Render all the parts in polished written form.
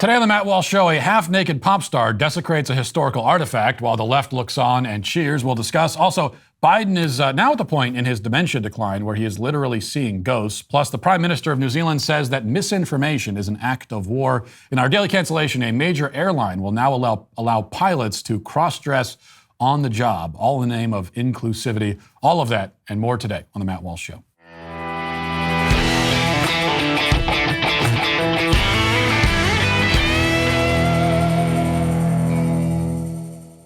Today on the Matt Walsh Show, a half-naked pop star desecrates a historical artifact while the left looks on and cheers. We'll discuss. Also, Biden is now at the point in his dementia decline where he is literally seeing ghosts. Plus, the Prime Minister of New Zealand says that misinformation is an act of war. In our Daily Cancellation, a major airline will now allow pilots to cross-dress on the job, all in the name of inclusivity. All of that and more today on the Matt Walsh Show.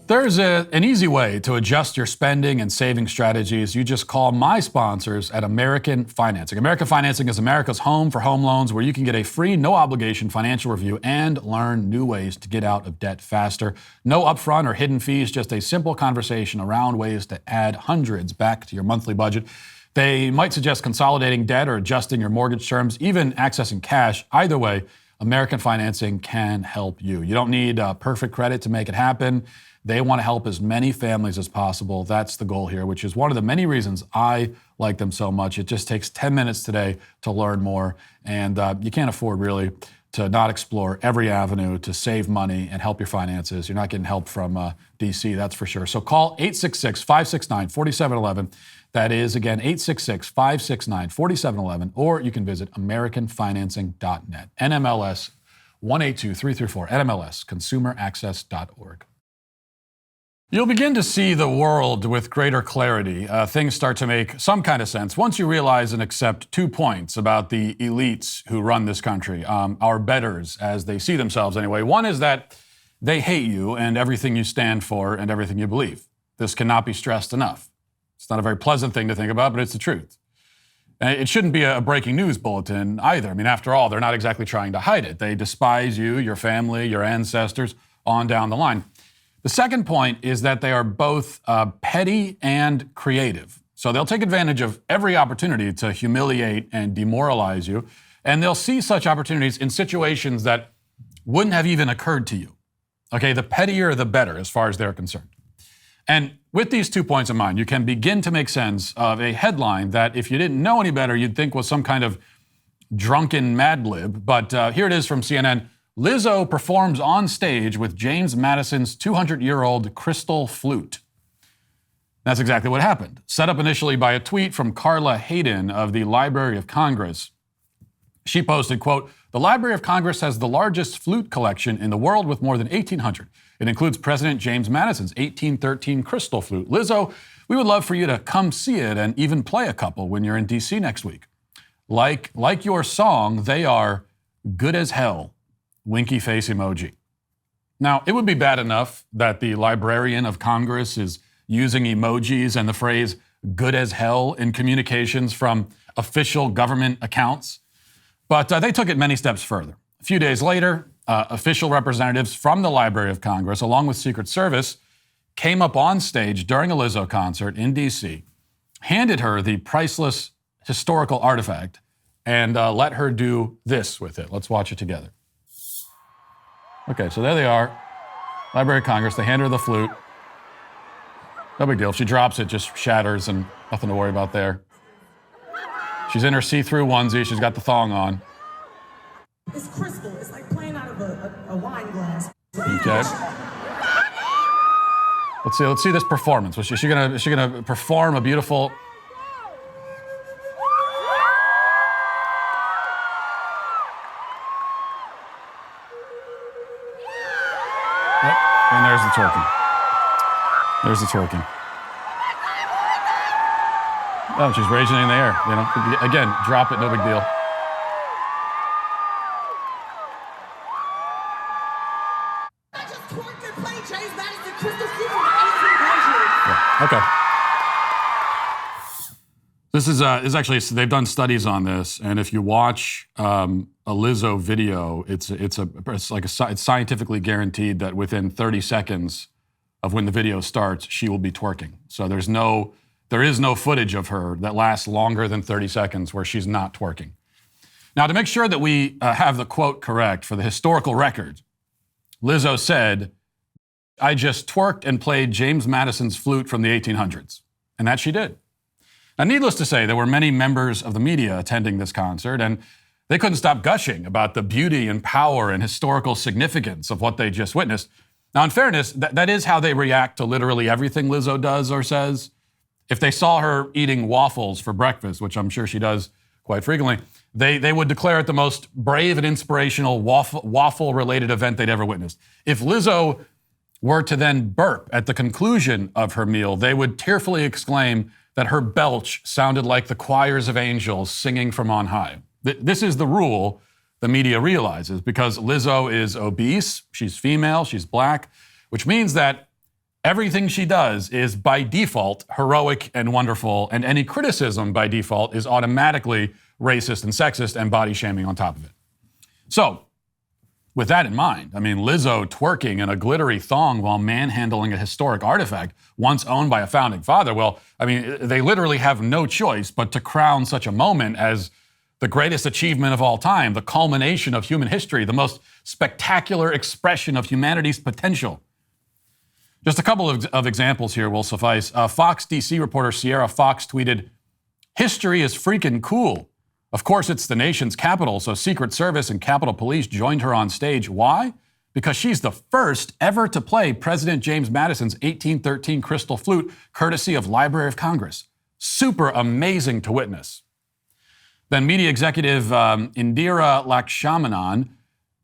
There's an easy way to adjust your spending and saving strategies. You just call my sponsors at American Financing. American Financing is America's home for home loans, where you can get a free, no-obligation financial review and learn new ways to get out of debt faster. No upfront or hidden fees, just a simple conversation around ways to add hundreds back to your monthly budget. They might suggest consolidating debt or adjusting your mortgage terms, even accessing cash. Either way, American Financing can help you. You don't need perfect credit to make it happen. They want to help as many families as possible. That's the goal here, which is one of the many reasons I like them so much. It just takes 10 minutes today to learn more. And you can't afford really to not explore every avenue to save money and help your finances. You're not getting help from DC, that's for sure. So call 866-569-4711. That is, again, 866-569-4711. Or you can visit AmericanFinancing.net. NMLS 182334. NMLS, consumeraccess.org. You'll begin to see the world with greater clarity. Things start to make some kind of sense once you realize and accept 2 points about the elites who run this country, our betters, as they see themselves anyway. One is that they hate you and everything you stand for and everything you believe. This cannot be stressed enough. It's not a very pleasant thing to think about, but it's the truth. And it shouldn't be a breaking news bulletin either. I mean, after all, they're not exactly trying to hide it. They despise you, your family, your ancestors, on down the line. The second point is that they are both petty and creative. So they'll take advantage of every opportunity to humiliate and demoralize you, and they'll see such opportunities in situations that wouldn't have even occurred to you. Okay, the pettier, the better, as far as they're concerned. And with these 2 points in mind, you can begin to make sense of a headline that, if you didn't know any better, you'd think was some kind of drunken Mad Lib. But here it is from CNN. Lizzo performs on stage with James Madison's 200-year-old crystal flute. That's exactly what happened. Set up initially by a tweet from Carla Hayden of the Library of Congress. She posted, quote, "The Library of Congress has the largest flute collection in the world with more than 1,800. It includes President James Madison's 1813 crystal flute. Lizzo, we would love for you to come see it and even play a couple when you're in DC next week. Like your song, they are good as hell. Winky face emoji." Now, it would be bad enough that the Librarian of Congress is using emojis and the phrase good as hell in communications from official government accounts. But they took it many steps further. A few days later, official representatives from the Library of Congress, along with Secret Service, came up on stage during a Lizzo concert in DC, handed her the priceless historical artifact, and let her do this with it. Let's watch it together. Okay, so there they are. Library of Congress, they hand her the flute. No big deal. If she drops it, just shatters and nothing to worry about there. She's in her see-through onesie. She's got the thong on. It's crystal. It's like playing out of a wine glass. Okay. Let's see this performance. Is she gonna perform a beautiful... And there's the twerking. There's the twerking. Oh, she's raising it in the air. You know, again, drop it, no big deal. I just twerked and played James Madison crystal flute from the 1800s. Yeah, okay. This is actually, they've done studies on this, and if you watch a Lizzo video, it's scientifically guaranteed that within 30 seconds of when the video starts, she will be twerking. So there is no footage of her that lasts longer than 30 seconds where she's not twerking. Now, to make sure that we have the quote correct for the historical record, Lizzo said, "I just twerked and played James Madison's flute from the 1800s." And that she did. Now, needless to say, there were many members of the media attending this concert, and They couldn't stop gushing about the beauty and power and historical significance of what they just witnessed. Now, in fairness, that is how they react to literally everything Lizzo does or says. If they saw her eating waffles for breakfast, which I'm sure she does quite frequently, they would declare it the most brave and inspirational waffle-related event they'd ever witnessed. If Lizzo were to then burp at the conclusion of her meal, they would tearfully exclaim that her belch sounded like the choirs of angels singing from on high. This is the rule the media realizes, because Lizzo is obese, she's female, she's black, which means that everything she does is by default heroic and wonderful, and any criticism by default is automatically racist and sexist and body shaming on top of it. So, with that in mind, I mean, Lizzo twerking in a glittery thong while manhandling a historic artifact once owned by a founding father, well, I mean, they literally have no choice but to crown such a moment as the greatest achievement of all time, the culmination of human history, the most spectacular expression of humanity's potential. Just a couple of examples here will suffice. Fox DC reporter Sierra Fox tweeted, "History is freaking cool. Of course, it's the nation's capital, so Secret Service and Capitol Police joined her on stage. Why? Because she's the first ever to play President James Madison's 1813 crystal flute, courtesy of Library of Congress. Super amazing to witness." Then media executive Indira Lakshmanan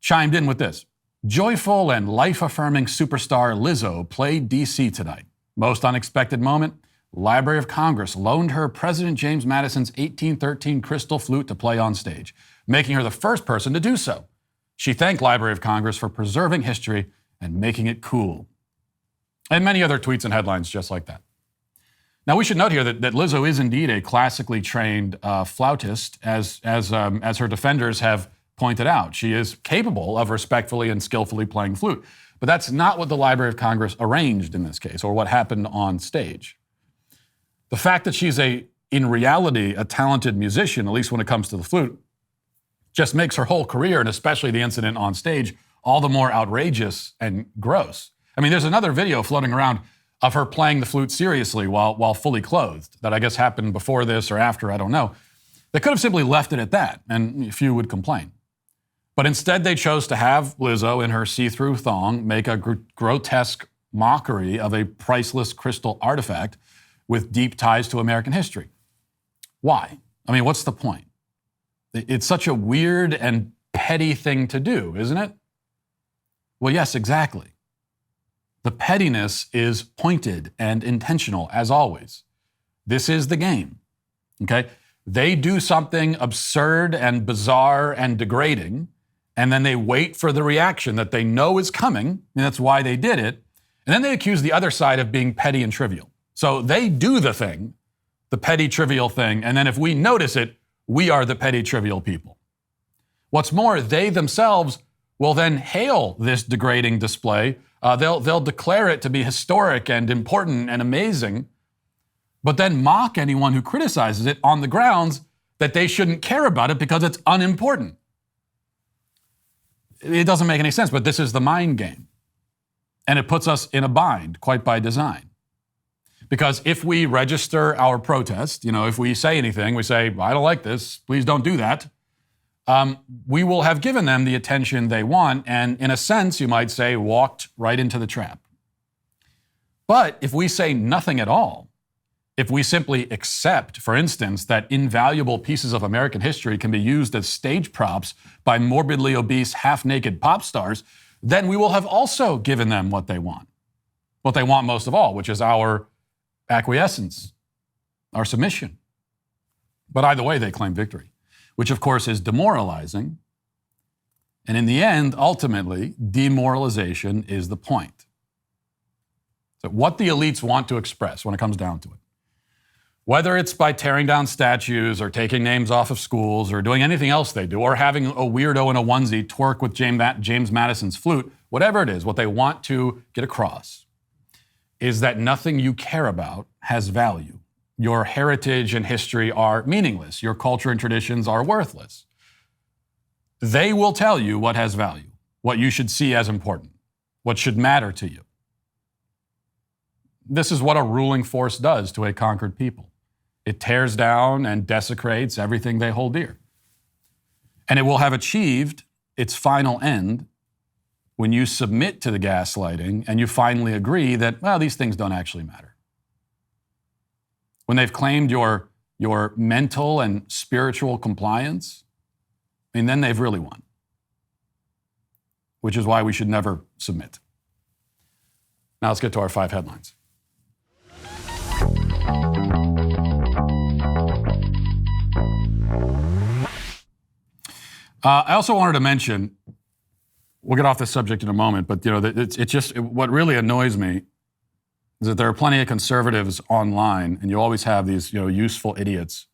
chimed in with this. "Joyful and life-affirming superstar Lizzo played DC tonight. Most unexpected moment, Library of Congress loaned her President James Madison's 1813 crystal flute to play on stage, making her the first person to do so. She thanked Library of Congress for preserving history and making it cool." And many other tweets and headlines just like that. Now, we should note here that Lizzo is indeed a classically trained flautist, as her defenders have pointed out. She is capable of respectfully and skillfully playing flute. But that's not what the Library of Congress arranged in this case, or what happened on stage. The fact that she's in reality, a talented musician, at least when it comes to the flute, just makes her whole career, and especially the incident on stage, all the more outrageous and gross. I mean, there's another video floating around of her playing the flute seriously while fully clothed, that I guess happened before this or after, I don't know. They could have simply left it at that, and few would complain. But instead, they chose to have Lizzo in her see-through thong make a grotesque mockery of a priceless crystal artifact with deep ties to American history. Why? I mean, what's the point? It's such a weird and petty thing to do, isn't it? Well, yes, exactly. The pettiness is pointed and intentional, as always. This is the game, okay? They do something absurd and bizarre and degrading, and then they wait for the reaction that they know is coming, and that's why they did it, and then they accuse the other side of being petty and trivial. So they do the thing, the petty, trivial thing, and then if we notice it, we are the petty, trivial people. What's more, they themselves will then hail this degrading display. They'll declare it to be historic and important and amazing, but then mock anyone who criticizes it on the grounds that they shouldn't care about it because it's unimportant. It doesn't make any sense, but this is the mind game. And it puts us in a bind, quite by design. Because if we register our protest, if we say anything, we say, "I don't like this, please don't do that," we will have given them the attention they want, and in a sense, you might say, walked right into the trap. But if we say nothing at all, if we simply accept, for instance, that invaluable pieces of American history can be used as stage props by morbidly obese, half-naked pop stars, then we will have also given them what they want most of all, which is our acquiescence, our submission. But either way, they claim victory, which of course is demoralizing. And in the end, ultimately, demoralization is the point. So what the elites want to express when it comes down to it, whether it's by tearing down statues or taking names off of schools or doing anything else they do, or having a weirdo in a onesie twerk with James Madison's flute, whatever it is, what they want to get across is that nothing you care about has value. Your heritage and history are meaningless. Your culture and traditions are worthless. They will tell you what has value, what you should see as important, what should matter to you. This is what a ruling force does to a conquered people. It tears down and desecrates everything they hold dear. And it will have achieved its final end when you submit to the gaslighting and you finally agree that, well, these things don't actually matter. When they've claimed your mental and spiritual compliance, I mean, then they've really won. Which is why we should never submit. Now let's get to our 5 headlines. I also wanted to mention, we'll get off this subject in a moment, but it's just what really annoys me is that there are plenty of conservatives online, and you always have these useful idiots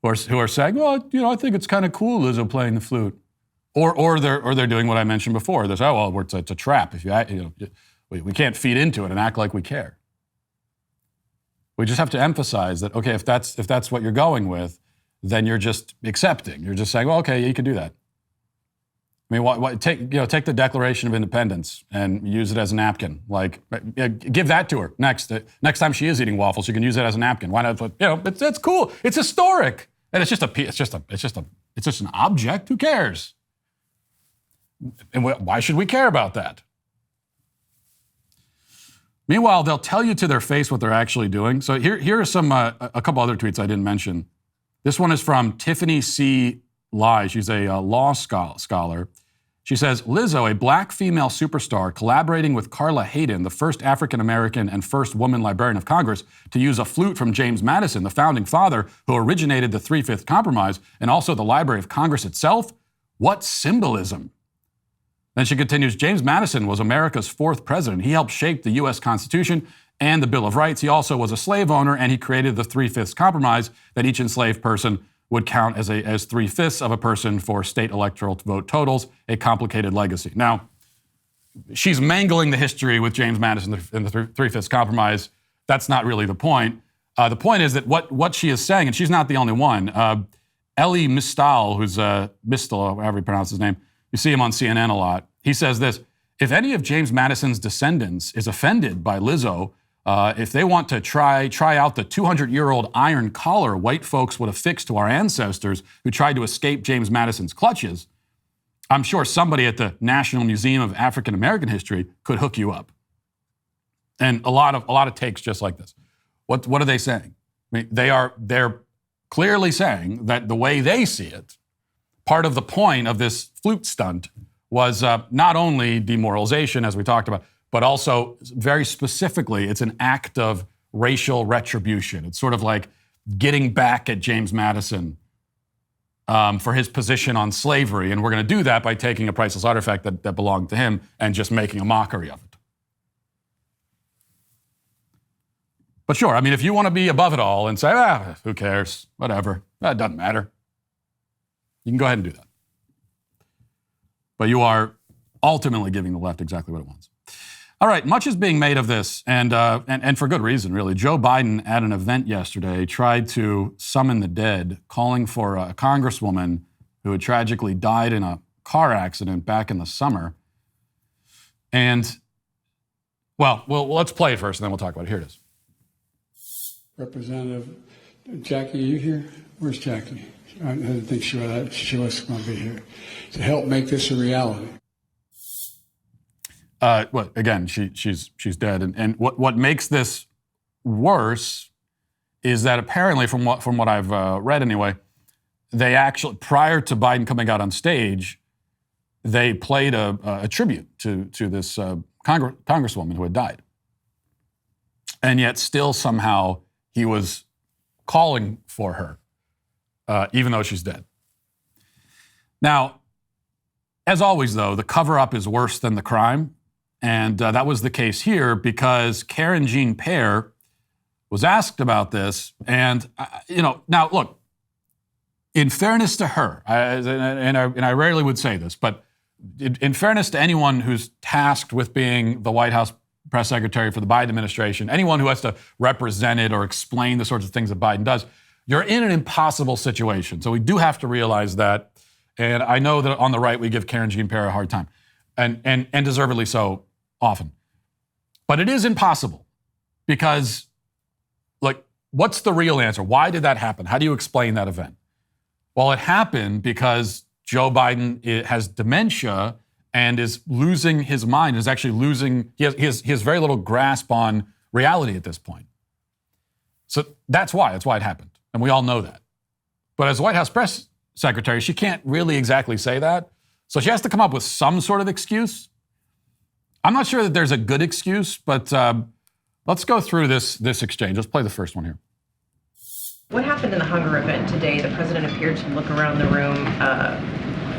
who are saying, well, I think it's kind of cool Lizzo playing the flute, or they're doing what I mentioned before. They're saying, oh well, it's a trap. If we can't feed into it and act like we care. We just have to emphasize that, okay, if that's what you're going with, then you're just accepting. You're just saying, well, okay, yeah, you can do that. I mean, take the Declaration of Independence and use it as a napkin. Like, give that to her next time she is eating waffles. You can use it as a napkin. Why not? It's cool. It's historic, and it's just an object. Who cares? And why should we care about that? Meanwhile, they'll tell you to their face what they're actually doing. So here are some a couple other tweets I didn't mention. This one is from Tiffany C. Lai. She's a law scholar. She says, Lizzo, a black female superstar, collaborating with Carla Hayden, the first African-American and first woman librarian of Congress, to use a flute from James Madison, the founding father who originated the Three-Fifth Compromise, and also the Library of Congress itself. What symbolism? Then she continues, James Madison was America's 4th president. He helped shape the U.S. Constitution and the Bill of Rights. He also was a slave owner, and he created the Three-Fifths Compromise that each enslaved person would count as 3/5 of a person for state electoral vote totals, a complicated legacy. Now, she's mangling the history with James Madison and the Three-Fifths Compromise. That's not really the point. The point is that what she is saying, and she's not the only one, Elie Mystal, who's Mystal, however you pronounce his name, you see him on CNN a lot. He says this, if any of James Madison's descendants is offended by Lizzo, if they want to try out the 200-year-old iron collar white folks would affix to our ancestors who tried to escape James Madison's clutches, I'm sure somebody at the National Museum of African American History could hook you up. And a lot of takes just like this. What are they saying? I mean, they're clearly saying that the way they see it, part of the point of this flute stunt was not only demoralization, as we talked about, but also, very specifically, it's an act of racial retribution. It's sort of like getting back at James Madison for his position on slavery. And we're going to do that by taking a priceless artifact that belonged to him and just making a mockery of it. But sure, I mean, if you want to be above it all and say, who cares, whatever, that doesn't matter, you can go ahead and do that. But you are ultimately giving the left exactly what it wants. All right, much is being made of this, and for good reason, really. Joe Biden, at an event yesterday, tried to summon the dead, calling for a congresswoman who had tragically died in a car accident back in the summer. And, well, let's play it first, and then we'll talk about it. Here it is. Representative Jackie, are you here? Where's Jackie? I didn't think she was going to be here to help make this a reality. Well, again, she's dead, and what makes this worse is that apparently, from what I've read anyway, they actually, prior to Biden coming out on stage, they played a tribute to this congresswoman who had died, and yet still somehow he was calling for her, even though she's dead. Now, as always, though, the cover-up is worse than the crime. And that was the case here because Karen Jean Pear was asked about this. And, now look, in fairness to her, and I rarely would say this, but in fairness to anyone who's tasked with being the White House press secretary for the Biden administration, anyone who has to represent it or explain the sorts of things that Biden does, you're in an impossible situation. So we do have to realize that. And I know that on the right, we give Karen Jean Pear a hard time, and deservedly so often. But it is impossible because, like, what's the real answer? Why did that happen? How do you explain that event? Well, it happened because Joe Biden has dementia and is losing his mind, is actually losing, he has very little grasp on reality at this point. So that's why it happened. And we all know that. But as White House press secretary, she can't really exactly say that. So she has to come up with some sort of excuse. I'm not sure that there's a good excuse, but let's go through this exchange. Let's play the first one here. What happened in the hunger event today? The president appeared to look around the room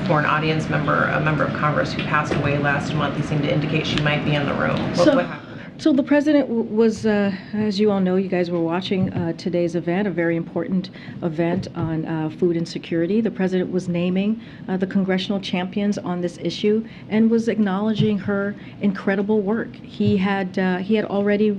for an audience member, a member of Congress who passed away last month. He seemed to indicate she might be in the room. What happened there? So the president was, as you all know, you guys were watching today's event, a very important event on food insecurity. The president was naming the congressional champions on this issue and was acknowledging her incredible work. He had already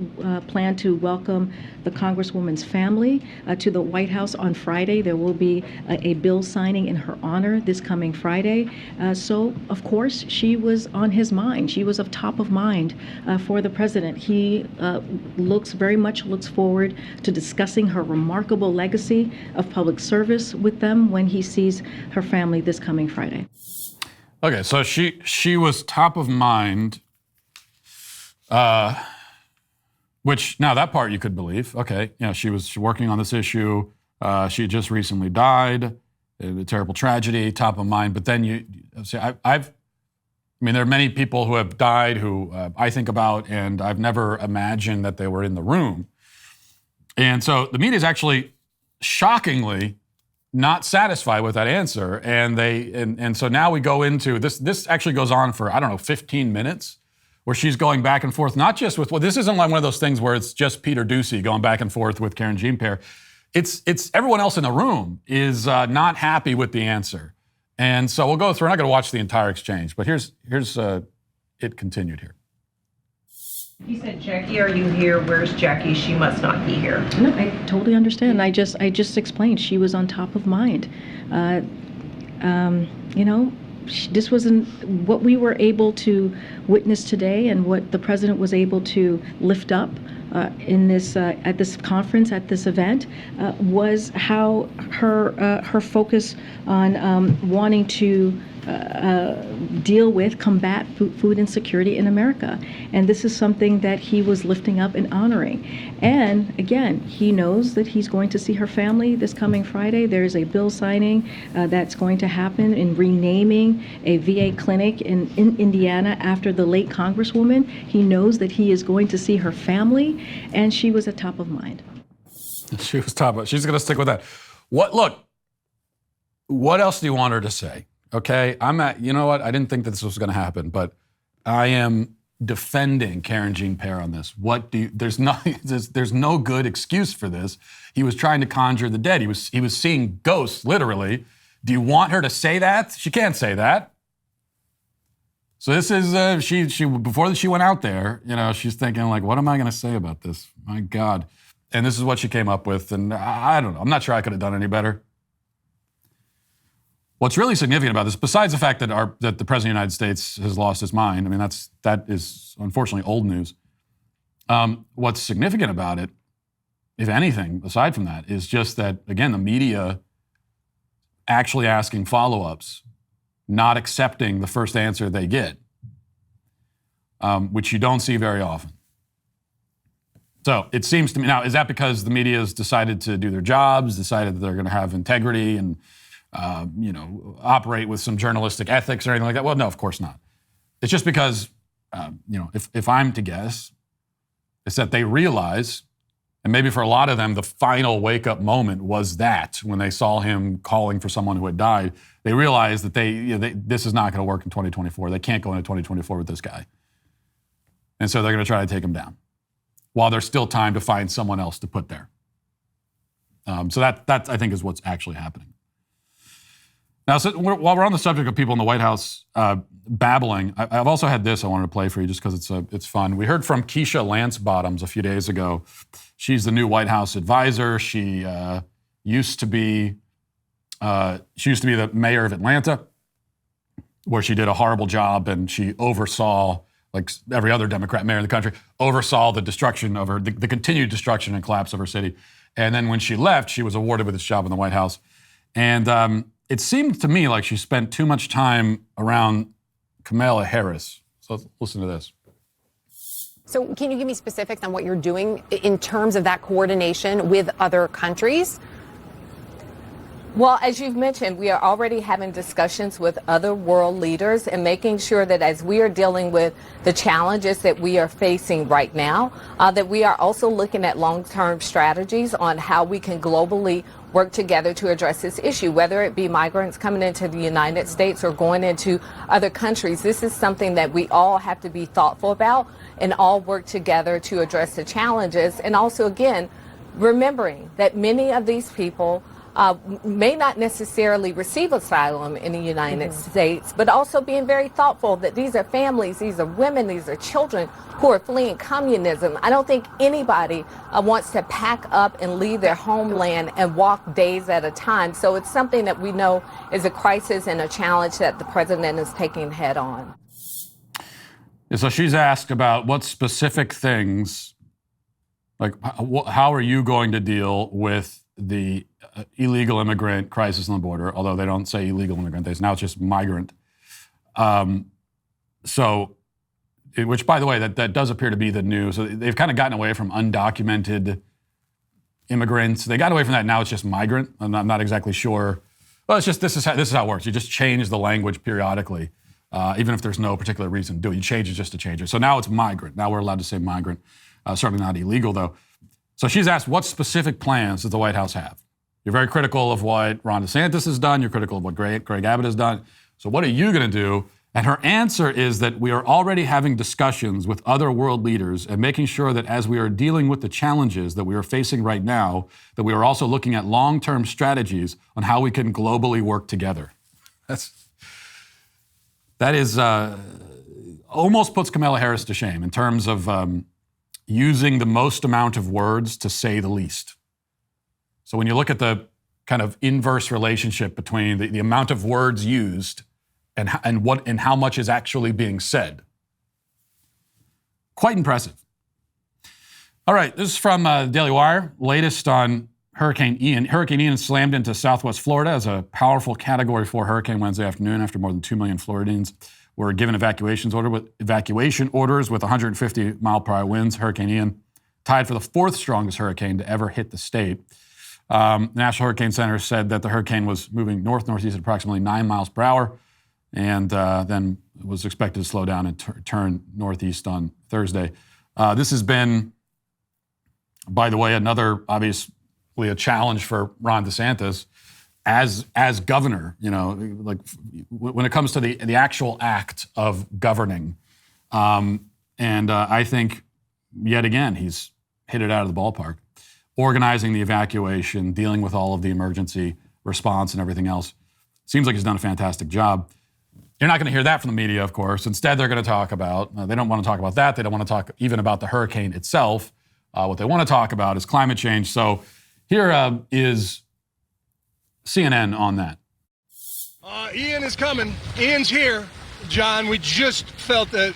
planned to welcome the Congresswoman's family to the White House on Friday. There will be a bill signing in her honor this coming Friday. So, of course, she was on his mind. She was of top of mind for the president. He very much looks forward to discussing her remarkable legacy of public service with them when he sees her family this coming Friday. Okay, so she was top of mind, which now that part you could believe. Okay, she was working on this issue. She had just recently died, a terrible tragedy, top of mind. But then you see, there are many people who have died who I think about, and I've never imagined that they were in the room. And so the media is actually shockingly not satisfied with that answer, and so now we go into this. This actually goes on for 15 minutes, where she's going back and forth, not just with this isn't like one of those things where it's just Peter Doocy going back and forth with Karen Jean-Pierre. It's everyone else in the room is not happy with the answer. And so we'll go through. I'm not going to watch the entire exchange, but here's it continued here. He said, "Jackie, are you here? Where's Jackie? She must not be here." No, I totally understand. I just explained she was on top of mind. This wasn't what we were able to witness today, and what the president was able to lift up in this at this conference, at this event, was how her focus on wanting to deal with, combat food insecurity in America. And this is something that he was lifting up and honoring. And again, he knows that he's going to see her family this coming Friday. There's a bill signing that's going to happen in renaming a VA clinic in Indiana after the late Congresswoman. He knows that he is going to see her family, and she was at top of mind. She was top of. She's going to stick with that. What else do you want her to say? Okay, you know what? I didn't think that this was going to happen, but I am defending Karen Jean-Pierre on this. There's no good excuse for this. He was trying to conjure the dead. He was seeing ghosts, literally. Do you want her to say that? She can't say that. So this is, she before she went out there, she's thinking like, what am I going to say about this? My God. And this is what she came up with, and I don't know. I'm not sure I could have done any better. What's really significant about this, besides the fact that the President of the United States has lost his mind, that is unfortunately old news. What's significant about it, if anything, aside from that, is just that, again, the media actually asking follow-ups, not accepting the first answer they get, which you don't see very often. So it seems to me, now, is that because the media has decided to do their jobs, decided that they're going to have integrity and operate with some journalistic ethics or anything like that? Well, no, of course not. It's just because, if I'm to guess, it's that they realize, and maybe for a lot of them, the final wake-up moment was that when they saw him calling for someone who had died, they realized that this is not going to work in 2024. They can't go into 2024 with this guy. And so they're going to try to take him down while there's still time to find someone else to put there. So that I think is what's actually happening. Now, so while we're on the subject of people in the White House babbling, I've also had this I wanted to play for you just because it's fun. We heard from Keisha Lance-Bottoms a few days ago. She's the new White House advisor. She used to be the mayor of Atlanta, where she did a horrible job, and she oversaw, like every other Democrat mayor in the country, oversaw the destruction of the continued destruction and collapse of her city. And then when she left, she was awarded with this job in the White House. And it seemed to me like she spent too much time around Kamala Harris. So let's listen to this. So can you give me specifics on what you're doing in terms of that coordination with other countries? Well, as you've mentioned, we are already having discussions with other world leaders and making sure that as we are dealing with the challenges that we are facing right now, that we are also looking at long-term strategies on how we can globally work together to address this issue, whether it be migrants coming into the United States or going into other countries. This is something that we all have to be thoughtful about and all work together to address the challenges. And also, again, remembering that many of these people may not necessarily receive asylum in the United States, but also being very thoughtful that these are families, these are women, these are children who are fleeing communism. I don't think anybody wants to pack up and leave their homeland and walk days at a time. So it's something that we know is a crisis and a challenge that the president is taking head on. So she's asked about what specific things, like how are you going to deal with the illegal immigrant crisis on the border, although they don't say illegal immigrant, now it's just migrant. Which, by the way, that does appear to be the new. So they've kind of gotten away from undocumented immigrants. They got away from that. Now it's just migrant. I'm not exactly sure. Well, it's just this is how it works. You just change the language periodically, even if there's no particular reason to do it. You change it just to change it. So now it's migrant. Now we're allowed to say migrant. Certainly not illegal, though. So she's asked, what specific plans does the White House have? You're very critical of what Ron DeSantis has done. You're critical of what Greg Abbott has done. So what are you going to do? And her answer is that we are already having discussions with other world leaders and making sure that as we are dealing with the challenges that we are facing right now, that we are also looking at long-term strategies on how we can globally work together. That is almost puts Kamala Harris to shame in terms of using the most amount of words to say the least. So when you look at the kind of inverse relationship between the amount of words used and how much is actually being said, quite impressive. All right, this is from Daily Wire, latest on Hurricane Ian. Hurricane Ian slammed into Southwest Florida as a powerful Category 4 hurricane Wednesday afternoon after more than 2 million Floridians were given evacuation orders with 150-mile-per-hour winds. Hurricane Ian tied for the fourth strongest hurricane to ever hit the state. The National Hurricane Center said that the hurricane was moving north-northeast at approximately 9 miles per hour, and then was expected to slow down and turn northeast on Thursday. This has been, by the way, obviously a challenge for Ron DeSantis as governor. You know, like when it comes to the actual act of governing, and I think yet again he's hit it out of the ballpark. Organizing the evacuation, dealing with all of the emergency response and everything else. Seems like he's done a fantastic job. You're not going to hear that from the media, of course. Instead, they're going to talk about, they don't want to talk about that. They don't want to talk even about the hurricane itself. What they want to talk about is climate change. So here is CNN on that. Ian is coming. Ian's here. John, we just felt a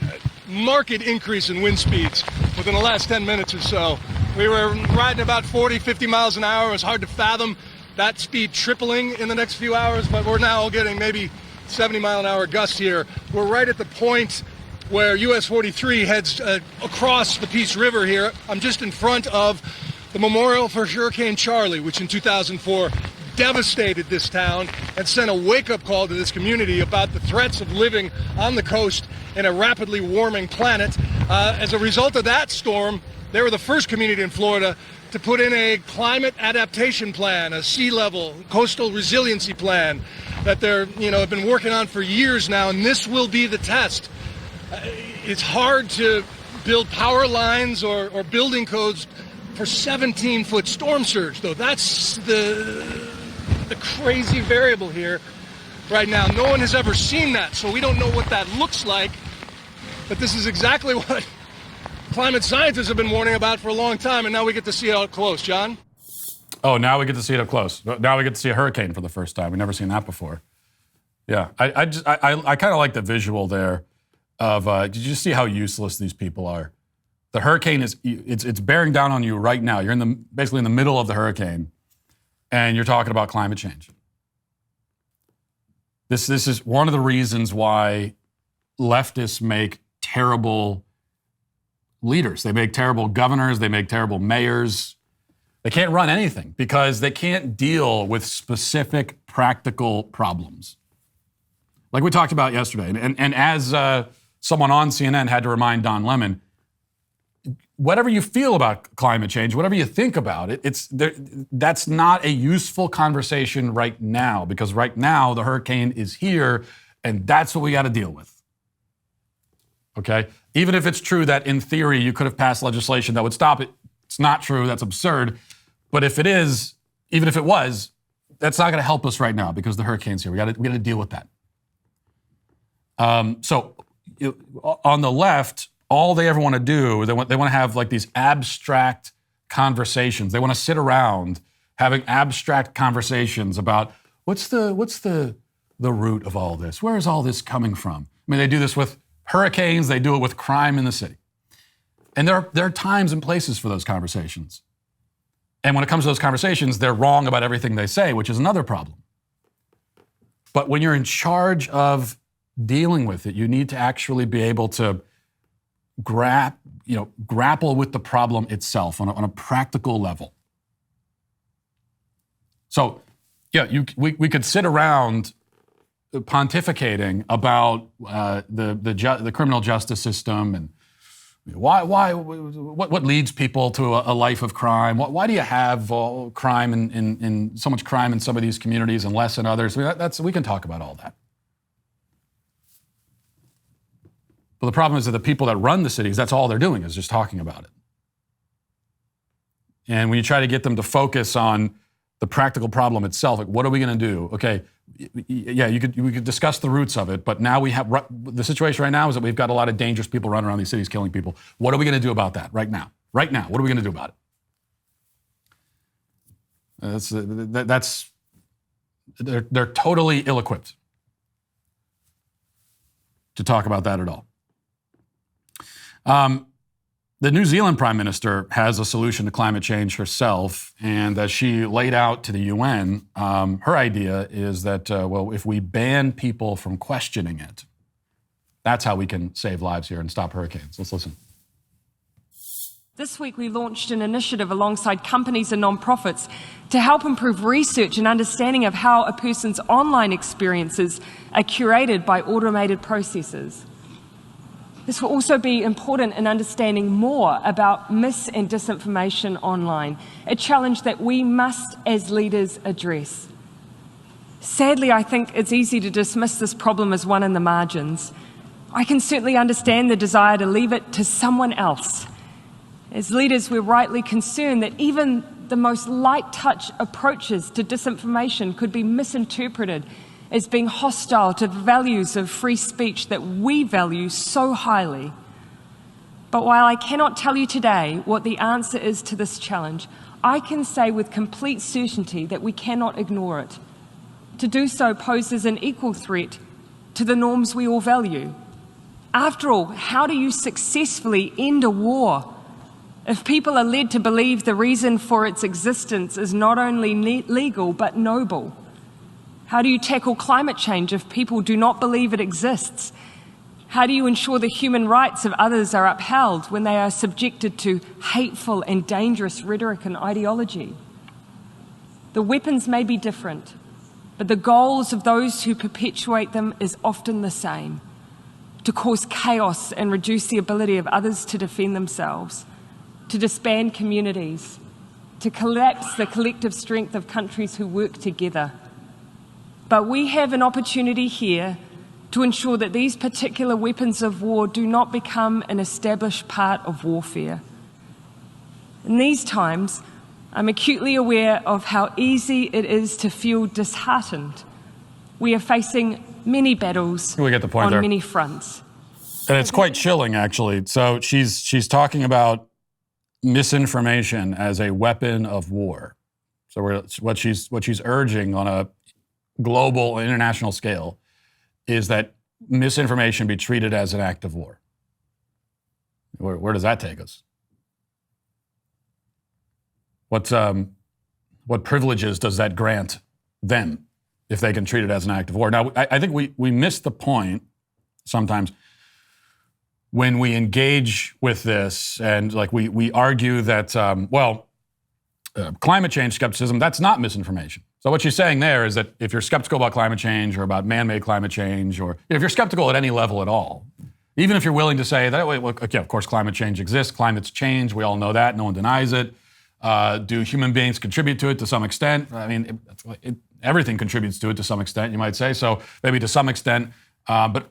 marked increase in wind speeds within the last 10 minutes or so. We were riding about 40, 50 miles an hour. It was hard to fathom that speed tripling in the next few hours, but we're now getting maybe 70-mile-an-hour gusts here. We're right at the point where US 43 heads across the Peace River here. I'm just in front of the memorial for Hurricane Charlie, which in 2004 devastated this town and sent a wake-up call to this community about the threats of living on the coast in a rapidly warming planet. As a result of that storm, they were the first community in Florida to put in a climate adaptation plan, a sea level coastal resiliency plan that they're, have been working on for years now, and this will be the test. It's hard to build power lines or building codes for 17-foot storm surge, though. That's the crazy variable here right now. No one has ever seen that, so we don't know what that looks like, but this is exactly what climate scientists have been warning about for a long time, and now we get to see it up close. John? Oh, now we get to see it up close. Now we get to see a hurricane for the first time. We've never seen that before. Yeah, I kind of like the visual there of, did you see how useless these people are? The hurricane it's bearing down on you right now. You're basically in the middle of the hurricane, and you're talking about climate change. This is one of the reasons why leftists make terrible leaders. They make terrible governors. They make terrible mayors. They can't run anything because they can't deal with specific practical problems. Like we talked about yesterday. And as someone on CNN had to remind Don Lemon, whatever you feel about climate change, whatever you think about it, that's not a useful conversation right now, because right now the hurricane is here and that's what we got to deal with. Okay? Even if it's true that in theory you could have passed legislation that would stop it, it's not true, that's absurd. But if it is, even if it was, that's not going to help us right now because the hurricane's here. We got to deal with that. So on the left, all they ever want to do, they want to have like these abstract conversations. They want to sit around having abstract conversations about what's the root of all this? Where is all this coming from? I mean, they do this with hurricanes. They do it with crime in the city. And there are times and places for those conversations. And when it comes to those conversations, they're wrong about everything they say, which is another problem. But when you're in charge of dealing with it, you need to actually be able to grapple with the problem itself on a practical level. So, yeah, we could sit around pontificating about the criminal justice system and what leads people to a life of crime. Why do you have crime in so much crime in some of these communities and less in others? I mean, we can talk about all that. But the problem is that the people that run the cities, that's all they're doing is just talking about it. And when you try to get them to focus on the practical problem itself, like what are we going to do? Okay, yeah, we could discuss the roots of it, but now we have the situation right now is that we've got a lot of dangerous people running around these cities killing people. What are we going to do about that right now? Right now, what are we going to do about it? They're totally ill-equipped to talk about that at all. The New Zealand Prime Minister has a solution to climate change herself, and as she laid out to the UN, her idea is that, if we ban people from questioning it, that's how we can save lives here and stop hurricanes. Let's listen. This week we launched an initiative alongside companies and nonprofits to help improve research and understanding of how a person's online experiences are curated by automated processes. This will also be important in understanding more about mis- and disinformation online, a challenge that we must, as leaders, address. Sadly, I think it's easy to dismiss this problem as one in the margins. I can certainly understand the desire to leave it to someone else. As leaders, we're rightly concerned that even the most light-touch approaches to disinformation could be misinterpreted as being hostile to the values of free speech that we value so highly. But while I cannot tell you today what the answer is to this challenge, I can say with complete certainty that we cannot ignore it. To do so poses an equal threat to the norms we all value. After all, how do you successfully end a war if people are led to believe the reason for its existence is not only legal but noble? How do you tackle climate change if people do not believe it exists? How do you ensure the human rights of others are upheld when they are subjected to hateful and dangerous rhetoric and ideology? The weapons may be different, but the goals of those who perpetuate them is often the same: to cause chaos and reduce the ability of others to defend themselves, to disband communities, to collapse the collective strength of countries who work together. But we have an opportunity here to ensure that these particular weapons of war do not become an established part of warfare. In these times, I'm acutely aware of how easy it is to feel disheartened. We are facing many battles we get the point on there. many fronts. And it's quite chilling, actually. So she's talking about misinformation as a weapon of war. So what she's urging on a global, international scale is that misinformation be treated as an act of war. Where does that take us? What privileges does that grant them? if they can treat it as an act of war. Now, I think we miss the point sometimes when we engage with this, and like we argue that, climate change skepticism, that's not misinformation. So what she's saying there is that if you're skeptical about climate change or about man-made climate change, or if you're skeptical at any level at all, even if you're willing to say that, well, okay, of course climate change exists, climate's change, we all know that, no one denies it. Do human beings contribute to it to some extent? I mean, everything contributes to it to some extent, you might say. So maybe to some extent, but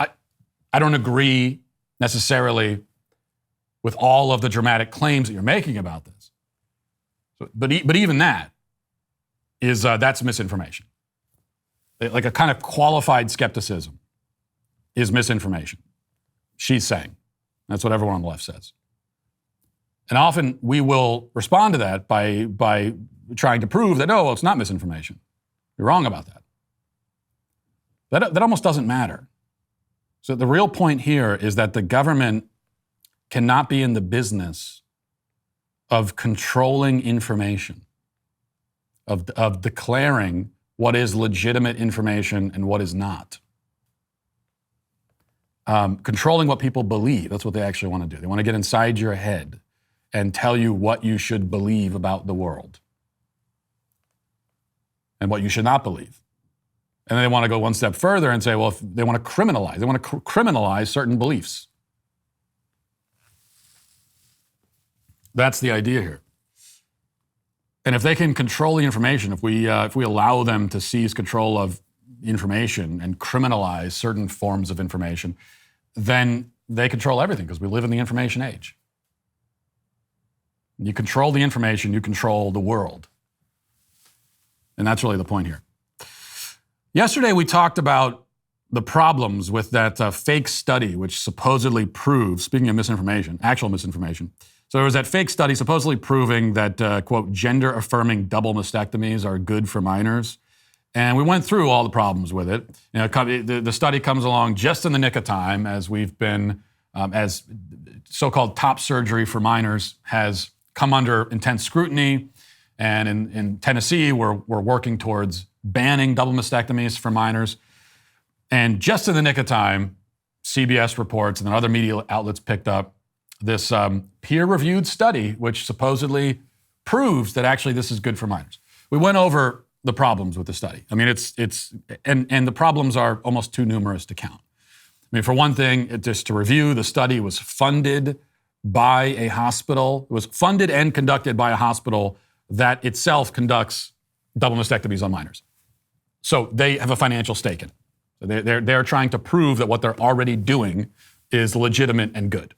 I don't agree necessarily with all of the dramatic claims that you're making about this. So, but even that is that's misinformation. Like a kind of qualified skepticism is misinformation. She's saying. That's what everyone on the left says. And often we will respond to that by trying to prove that, well, it's not misinformation. You're wrong about that. That almost doesn't matter. So the real point here is that the government cannot be in the business of controlling information, of declaring what is legitimate information and what is not. Controlling what people believe, that's what they actually want to do. They want to get inside your head and tell you what you should believe about the world and what you should not believe. And then they want to go one step further and say, well, if they want to criminalize certain beliefs. That's the idea here. And if they can control the information, if we allow them to seize control of information and criminalize certain forms of information, then they control everything because we live in the information age. You control the information, you control the world. And that's really the point here. Yesterday, we talked about the problems with that fake study, which supposedly proves, speaking of misinformation, actual misinformation. So there was that fake study supposedly proving that, quote, gender-affirming double mastectomies are good for minors. And we went through all the problems with it. You know, the study comes along just in the nick of time as we've been, as so-called top surgery for minors has come under intense scrutiny. And in Tennessee, we're working towards banning double mastectomies for minors. And just in the nick of time, CBS reports and then other media outlets picked up this peer-reviewed study, which supposedly proves that actually this is good for minors. We went over the problems with the study. I mean, and the problems are almost too numerous to count. I mean, for one thing, just to review, the study was funded by a hospital. It was funded and conducted by a hospital that itself conducts double mastectomies on minors. So they have a financial stake in it. So they're trying to prove that what they're already doing is legitimate and good.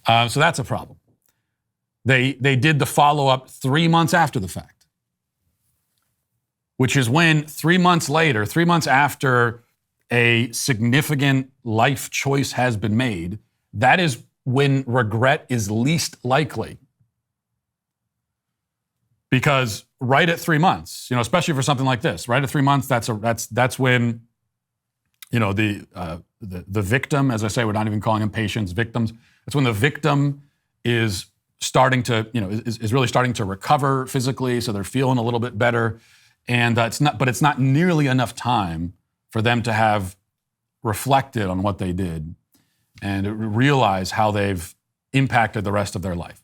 So that's a problem. They did the follow-up 3 months after the fact, which is when 3 months later, 3 months after a significant life choice has been made, that is when regret is least likely. Because right at 3 months, especially for something like this, right at 3 months, that's when, the victim, as I say, we're not even calling them patients, victims. It's when the victim is starting to, is really starting to recover physically, so they're feeling a little bit better, and it's not nearly enough time for them to have reflected on what they did and realize how they've impacted the rest of their life.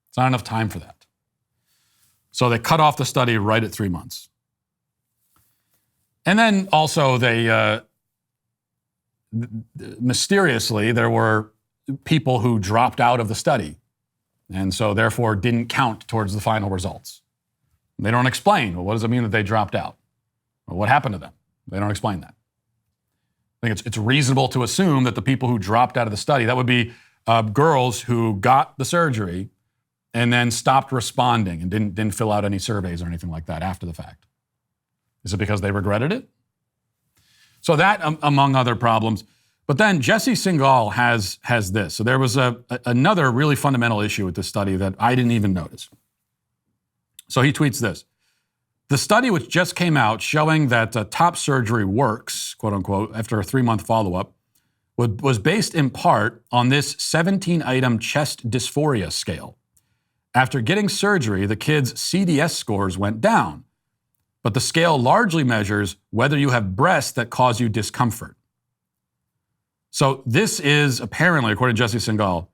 It's not enough time for that. So they cut off the study right at 3 months. And then also they, mysteriously, there were people who dropped out of the study and so therefore didn't count towards the final results. They don't explain, well, what does it mean that they dropped out? Well, what happened to them? They don't explain that. I think it's reasonable to assume that the people who dropped out of the study, that would be girls who got the surgery and then stopped responding and didn't fill out any surveys or anything like that after the fact. Is it because they regretted it? So that, among other problems. But then Jesse Singal has this. So there was another really fundamental issue with this study that I didn't even notice. So he tweets this. The study which just came out showing that top surgery works, quote unquote, after a 3-month follow-up, was based in part on this 17-item chest dysphoria scale. After getting surgery, the kids' CDS scores went down, but the scale largely measures whether you have breasts that cause you discomfort. So this is apparently, according to Jesse Singal,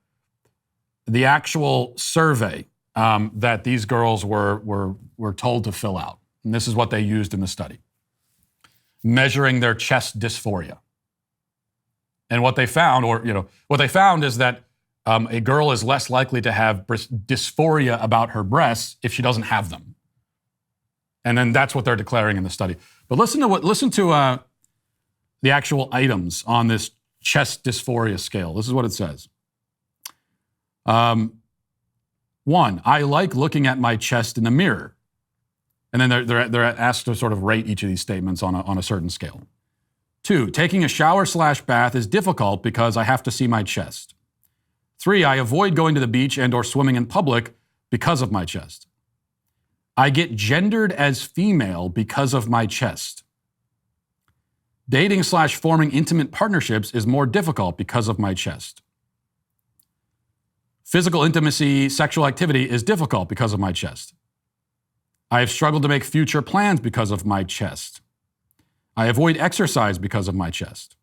the actual survey that these girls were told to fill out. And this is what they used in the study. Measuring their chest dysphoria. And what they found, is that a girl is less likely to have dysphoria about her breasts if she doesn't have them. And then that's what they're declaring in the study. But listen to the actual items on this chest dysphoria scale. This is what it says. 1, I like looking at my chest in the mirror. And then they're asked to sort of rate each of these statements on a certain scale. 2, taking a shower/bath is difficult because I have to see my chest. 3, I avoid going to the beach and or swimming in public because of my chest. I get gendered as female because of my chest. Dating/forming intimate partnerships is more difficult because of my chest. Physical intimacy, sexual activity is difficult because of my chest. I have struggled to make future plans because of my chest. I avoid exercise because of my chest.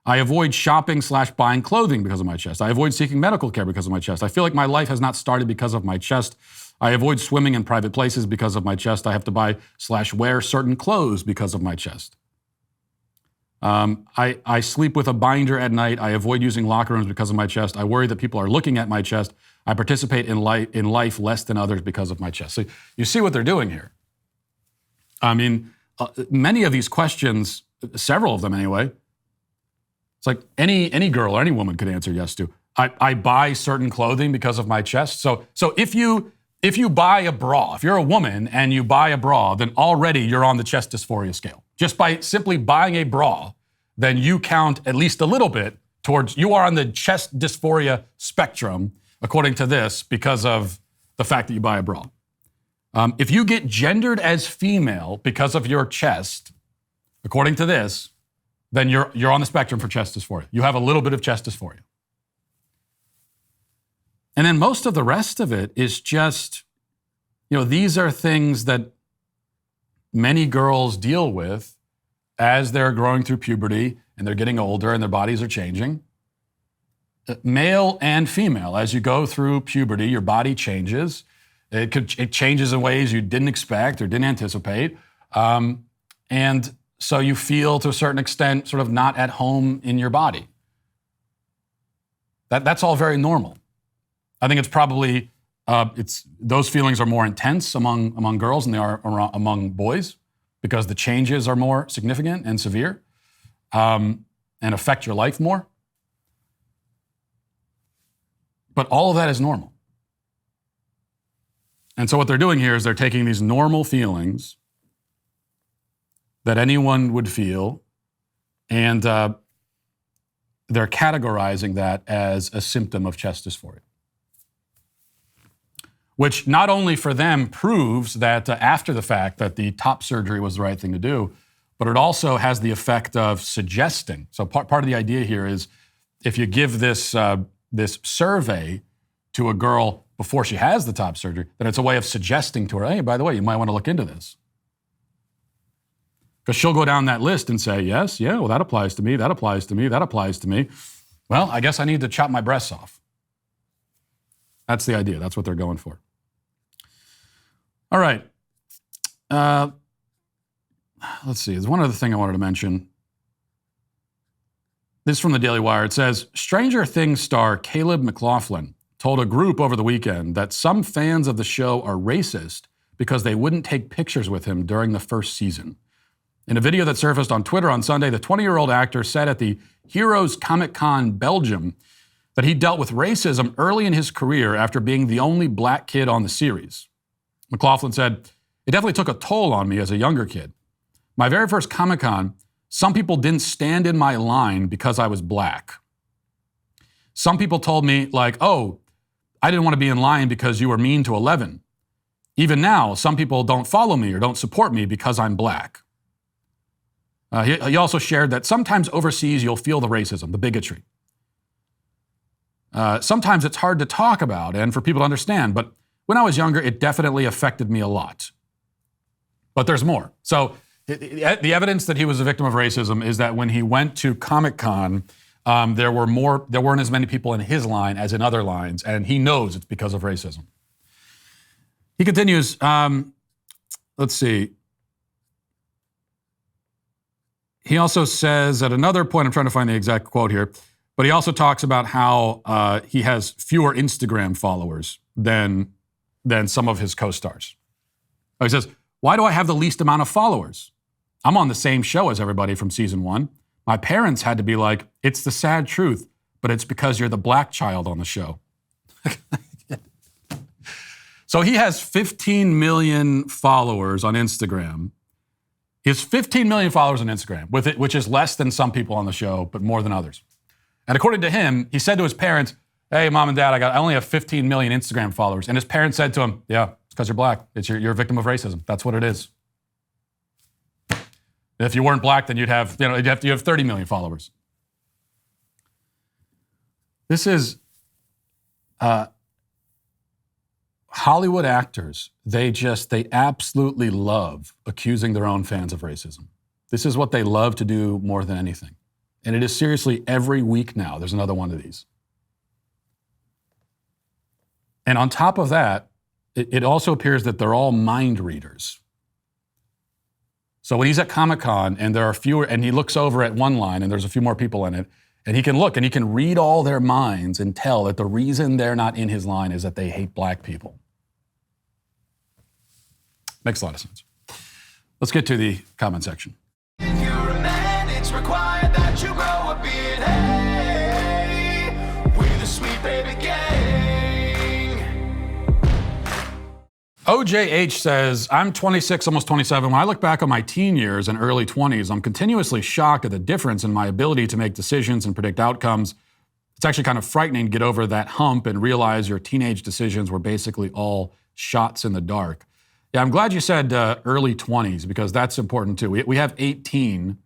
I avoid shopping/buying clothing because of my chest. I avoid seeking medical care because of my chest. I feel like my life has not started because of my chest. I avoid swimming in private places because of my chest. I have to buy/wear certain clothes because of my chest. I sleep with a binder at night. I avoid using locker rooms because of my chest. I worry that people are looking at my chest. I participate in life less than others because of my chest. So you see what they're doing here. I mean, many of these questions, several of them anyway, it's like any girl or any woman could answer yes to. I buy certain clothing because of my chest. So if you buy a bra, if you're a woman and you buy a bra, then already you're on the chest dysphoria scale. Just by simply buying a bra, then you count at least a little bit towards, you are on the chest dysphoria spectrum, according to this, because of the fact that you buy a bra. If you get gendered as female because of your chest, according to this, then you're on the spectrum for chest dysphoria. You have a little bit of chest dysphoria. And then most of the rest of it is just, these are things that many girls deal with as they're growing through puberty and they're getting older and their bodies are changing. Male and female, as you go through puberty, your body changes. It changes in ways you didn't expect or didn't anticipate. And so you feel, to a certain extent, sort of not at home in your body. That's all very normal. I think it's probably, those feelings are more intense among girls than they are among boys, because the changes are more significant and severe and affect your life more. But all of that is normal. And so what they're doing here is they're taking these normal feelings that anyone would feel, and they're categorizing that as a symptom of chest dysphoria. Which not only for them proves that after the fact that the top surgery was the right thing to do, but it also has the effect of suggesting. So part of the idea here is, if you give this survey to a girl before she has the top surgery, then it's a way of suggesting to her, hey, by the way, you might want to look into this. Because she'll go down that list and say, yes, yeah, well, that applies to me, that applies to me, that applies to me. Well, I guess I need to chop my breasts off. That's the idea. That's what they're going for. All right. Let's see. There's one other thing I wanted to mention. This is from the Daily Wire. It says, Stranger Things star Caleb McLaughlin told a group over the weekend that some fans of the show are racist because they wouldn't take pictures with him during the first season. In a video that surfaced on Twitter on Sunday, the 20-year-old actor said at the Heroes Comic-Con Belgium that he dealt with racism early in his career after being the only black kid on the series. McLaughlin said, it definitely took a toll on me as a younger kid. My very first Comic-Con, some people didn't stand in my line because I was black. Some people told me, like, oh, I didn't want to be in line because you were mean to 11. Even now, some people don't follow me or don't support me because I'm black. He also shared that sometimes overseas you'll feel the racism, the bigotry. Sometimes it's hard to talk about and for people to understand, but when I was younger, it definitely affected me a lot. But there's more. So the evidence that he was a victim of racism is that when he went to Comic-Con, there weren't as many people in his line as in other lines, and he knows it's because of racism. He continues, let's see. He also says at another point, I'm trying to find the exact quote here, but he also talks about how he has fewer Instagram followers than some of his co-stars. He says, why do I have the least amount of followers? I'm on the same show as everybody from season 1. My parents had to be like, it's the sad truth, but it's because you're the black child on the show. So he has 15 million followers on Instagram. He has 15 million followers on Instagram, which is less than some people on the show, but more than others. And according to him, he said to his parents, hey, mom and dad, I only have 15 million Instagram followers. And his parents said to him, yeah, it's because you're black. You're a victim of racism. That's what it is. If you weren't black, then you have 30 million followers. This is Hollywood actors. They absolutely love accusing their own fans of racism. This is what they love to do more than anything. And it is seriously every week now, there's another one of these. And on top of that, it also appears that they're all mind readers. So when he's at Comic-Con and there are fewer, and he looks over at one line and there's a few more people in it, and he can look and he can read all their minds and tell that the reason they're not in his line is that they hate black people. Makes a lot of sense. Let's get to the comment section. If you're a man, it's required that you grow a beard. Hey, we're the sweet baby gang. OJH says, I'm 26, almost 27. When I look back on my teen years and early 20s, I'm continuously shocked at the difference in my ability to make decisions and predict outcomes. It's actually kind of frightening to get over that hump and realize your teenage decisions were basically all shots in the dark. Yeah, I'm glad you said early 20s because that's important too. We have 18.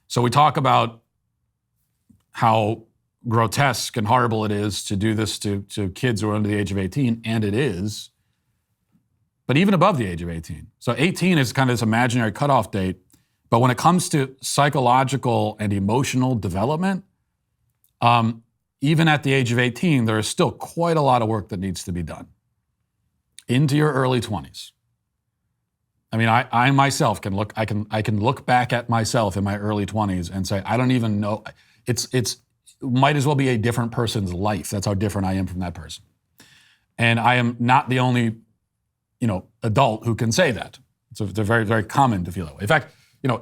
So we talk about how grotesque and horrible it is to do this to kids who are under the age of 18, and it is. But even above the age of 18. So 18 is kind of this imaginary cutoff date. But when it comes to psychological and emotional development, even at the age of 18, there is still quite a lot of work that needs to be done. Into your early 20s. I mean, I myself can look back at myself in my early 20s and say, I don't even know. It's might as well be a different person's life. That's how different I am from that person. And I am not the only adult who can say that. It's very, very common to feel that way. In fact,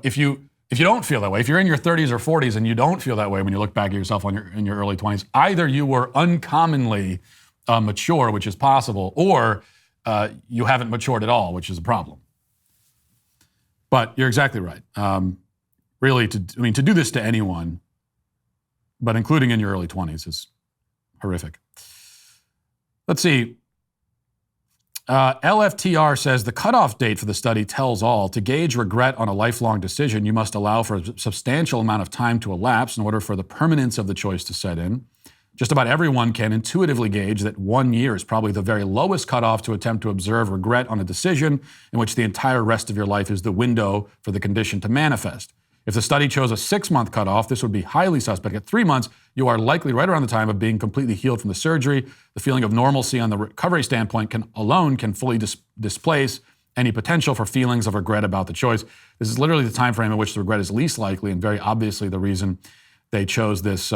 if you don't feel that way, if you're in your 30s or 40s and you don't feel that way when you look back at yourself in your early 20s, either you were uncommonly mature, which is possible, or you haven't matured at all, which is a problem. But you're exactly right. Really, to do this to anyone, but including in your early 20s, is horrific. Let's see. LFTR says the cutoff date for the study tells all. To gauge regret on a lifelong decision, you must allow for a substantial amount of time to elapse in order for the permanence of the choice to set in. Just about everyone can intuitively gauge that 1 year is probably the very lowest cutoff to attempt to observe regret on a decision in which the entire rest of your life is the window for the condition to manifest. If the study chose a 6-month cutoff, this would be highly suspect. At 3 months, you are likely right around the time of being completely healed from the surgery. The feeling of normalcy on the recovery standpoint can fully displace any potential for feelings of regret about the choice. This is literally the time frame in which the regret is least likely, and very obviously the reason they chose this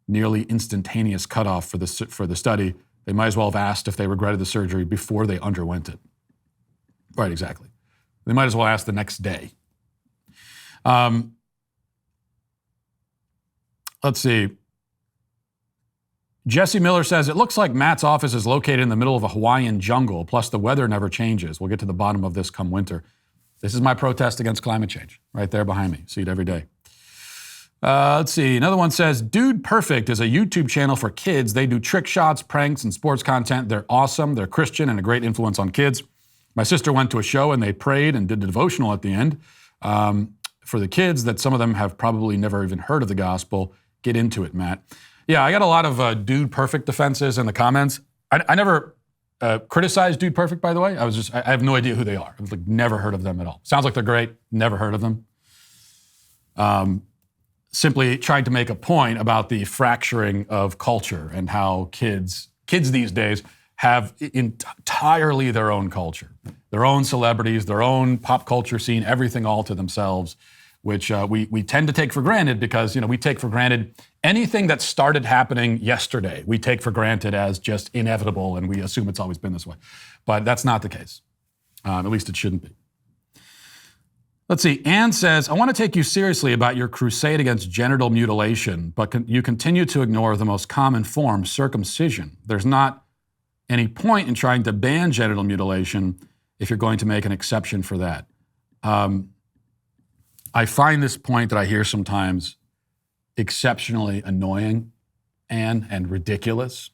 nearly instantaneous cutoff for the study. They might as well have asked if they regretted the surgery before they underwent it. Right, exactly. They might as well ask the next day. Let's see. Jesse Miller says, it looks like Matt's office is located in the middle of a Hawaiian jungle, plus the weather never changes. We'll get to the bottom of this come winter. This is my protest against climate change, right there behind me. See it every day. Let's see. Another one says, Dude Perfect is a YouTube channel for kids. They do trick shots, pranks, and sports content. They're awesome. They're Christian and a great influence on kids. My sister went to a show and they prayed and did a devotional at the end. For the kids that some of them have probably never even heard of the gospel. Get into it, Matt. Yeah, I got a lot of Dude Perfect defenses in the comments. I never criticized Dude Perfect, by the way. I have no idea who they are. I've like never heard of them at all. Sounds like they're great. Never heard of them. Simply trying to make a point about the fracturing of culture and how kids these days have entirely their own culture, their own celebrities, their own pop culture scene, everything all to themselves, which we tend to take for granted because, we take for granted anything that started happening yesterday. We take for granted as just inevitable, and we assume it's always been this way. But that's not the case. At least it shouldn't be. Let's see. Anne says, I want to take you seriously about your crusade against genital mutilation, but you continue to ignore the most common form, circumcision. There's not any point in trying to ban genital mutilation if you're going to make an exception for that. I find this point that I hear sometimes exceptionally annoying, Anne, and ridiculous.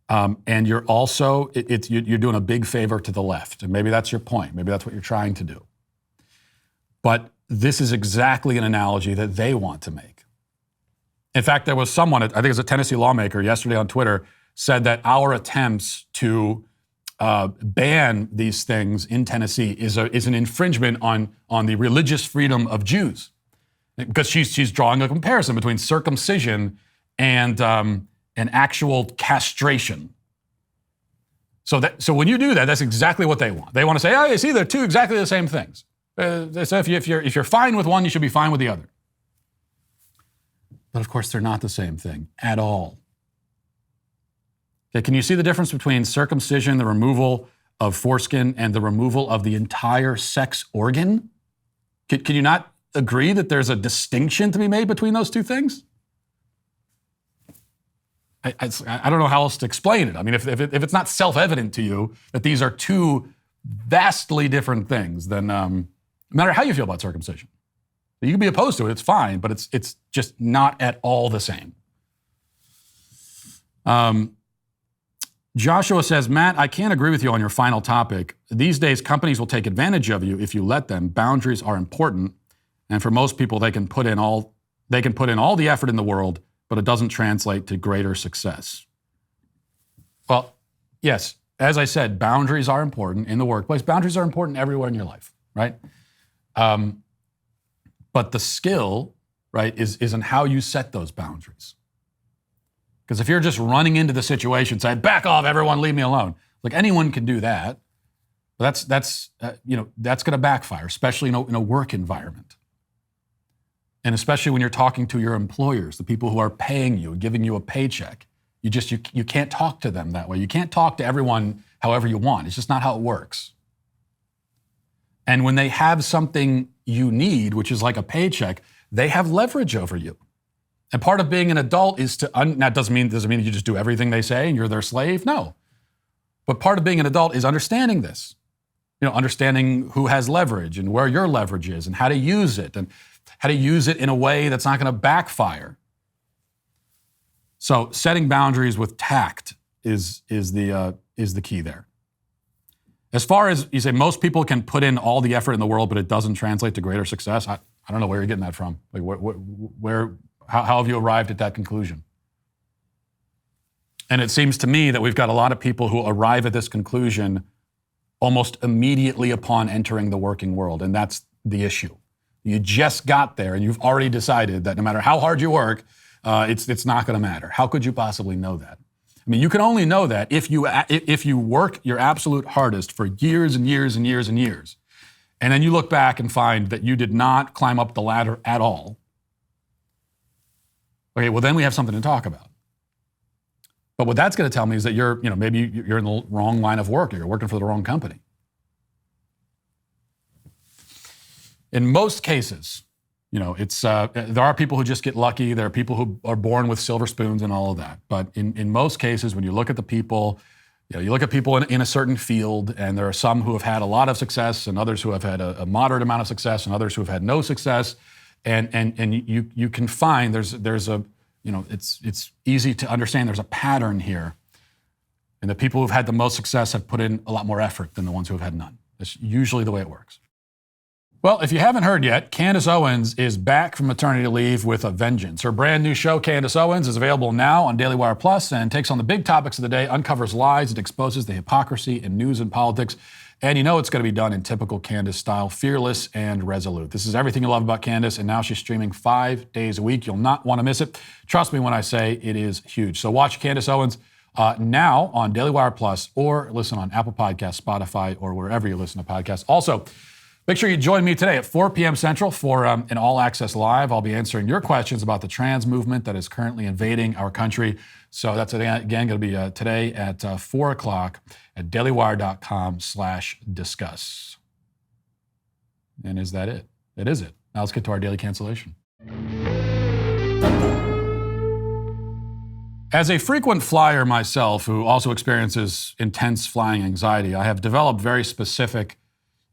And you're also, you're doing a big favor to the left. And maybe that's your point. Maybe that's what you're trying to do. But this is exactly an analogy that they want to make. In fact, there was someone, I think it was a Tennessee lawmaker yesterday on Twitter, said that our attempts to ban these things in Tennessee is an infringement on the religious freedom of Jews. Because she's drawing a comparison between circumcision and an actual castration. So when you do that, that's exactly what they want. They want to say, oh, you see, they're two exactly the same things. So if you're fine with one, you should be fine with the other. But of course, they're not the same thing at all. Okay, can you see the difference between circumcision, the removal of foreskin, and the removal of the entire sex organ? Can you not agree that there's a distinction to be made between those two things? I don't know how else to explain it. I mean, if it's not self-evident to you that these are two vastly different things, then no matter how you feel about circumcision, you can be opposed to it, it's fine, but it's just not at all the same. Joshua says, Matt, I can't agree with you on your final topic. These days, companies will take advantage of you if you let them. Boundaries are important, and for most people, they can put in all the effort in the world, but it doesn't translate to greater success. Well, yes, as I said, boundaries are important in the workplace. Boundaries are important everywhere in your life, right? But the skill, right, is in how you set those boundaries. Because if you're just running into the situation, saying, back off, everyone, leave me alone. Like, anyone can do that. But that's going to backfire, especially in a work environment. And especially when you're talking to your employers, the people who are paying you, giving you a paycheck. You can't talk to them that way. You can't talk to everyone however you want. It's just not how it works. And when they have something you need, which is like a paycheck, they have leverage over you. And part of being an adult is that doesn't mean you just do everything they say and you're their slave. No. But part of being an adult is understanding this. Understanding who has leverage and where your leverage is and how to use it and how to use it in a way that's not going to backfire. So setting boundaries with tact is the key there. As far as you say, most people can put in all the effort in the world, but it doesn't translate to greater success. I don't know where you're getting that from. Like how have you arrived at that conclusion? And it seems to me that we've got a lot of people who arrive at this conclusion almost immediately upon entering the working world, and that's the issue. You just got there, and you've already decided that no matter how hard you work, it's not going to matter. How could you possibly know that? I mean, you can only know that if you work your absolute hardest for years and years and years and years, and then you look back and find that you did not climb up the ladder at all. Okay, well then we have something to talk about. But what that's going to tell me is that maybe you're in the wrong line of work, or you're working for the wrong company. In most cases, there are people who just get lucky. There are people who are born with silver spoons and all of that. But in most cases, when you look at the people, you look at people in a certain field, and there are some who have had a lot of success, and others who have had a moderate amount of success, and others who have had no success. And you can find it's easy to understand there's a pattern here. And the people who've had the most success have put in a lot more effort than the ones who have had none. That's usually the way it works. Well, if you haven't heard yet, Candace Owens is back from maternity leave with a vengeance. Her brand new show, Candace Owens, is available now on Daily Wire Plus and takes on the big topics of the day, uncovers lies, and exposes the hypocrisy in news and politics. And you know it's going to be done in typical Candace style, fearless and resolute. This is everything you love about Candace, and now she's streaming 5 days a week. You'll not want to miss it. Trust me when I say it is huge. So watch Candace Owens now on Daily Wire Plus, or listen on Apple Podcasts, Spotify, or wherever you listen to podcasts. Also, make sure you join me today at 4 p.m. Central for an All Access Live. I'll be answering your questions about the trans movement that is currently invading our country. So that's, again, going to be today at 4 o'clock at dailywire.com/discuss. And is that it? It is it. Now let's get to our daily cancellation. As a frequent flyer myself, who also experiences intense flying anxiety, I have developed very specific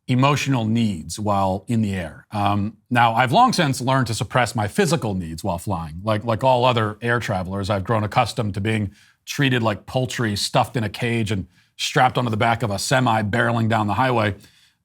emotional needs while in the air. Now, I've long since learned to suppress my physical needs while flying. Like all other air travelers, I've grown accustomed to being treated like poultry stuffed in a cage and strapped onto the back of a semi barreling down the highway.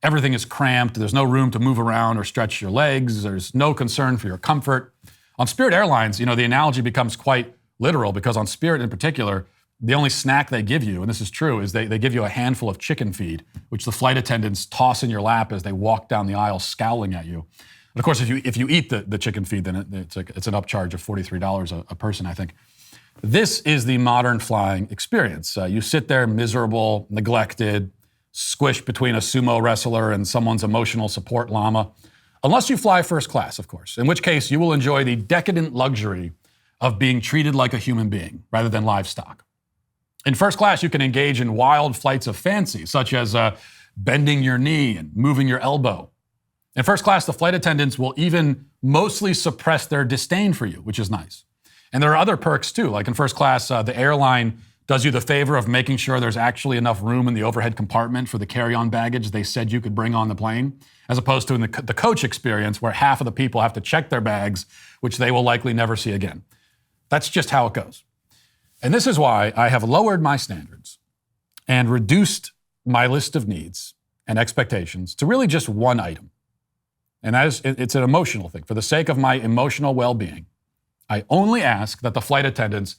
Everything is cramped. There's no room to move around or stretch your legs. There's no concern for your comfort. On Spirit Airlines, the analogy becomes quite literal, because on Spirit in particular, the only snack they give you, and this is true, is they give you a handful of chicken feed, which the flight attendants toss in your lap as they walk down the aisle scowling at you. And of course, if you eat the chicken feed, then it's an upcharge of $43 a person, I think. This is the modern flying experience. You sit there miserable, neglected, squished between a sumo wrestler and someone's emotional support llama. Unless you fly first class, of course, in which case you will enjoy the decadent luxury of being treated like a human being rather than livestock. In first class, you can engage in wild flights of fancy, such as bending your knee and moving your elbow. In first class, the flight attendants will even mostly suppress their disdain for you, which is nice. And there are other perks too. Like in first class, the airline does you the favor of making sure there's actually enough room in the overhead compartment for the carry-on baggage they said you could bring on the plane, as opposed to in the coach experience, where half of the people have to check their bags, which they will likely never see again. That's just how it goes. And this is why I have lowered my standards and reduced my list of needs and expectations to really just one item. And that is, it's an emotional thing. For the sake of my emotional well-being, I only ask that the flight attendants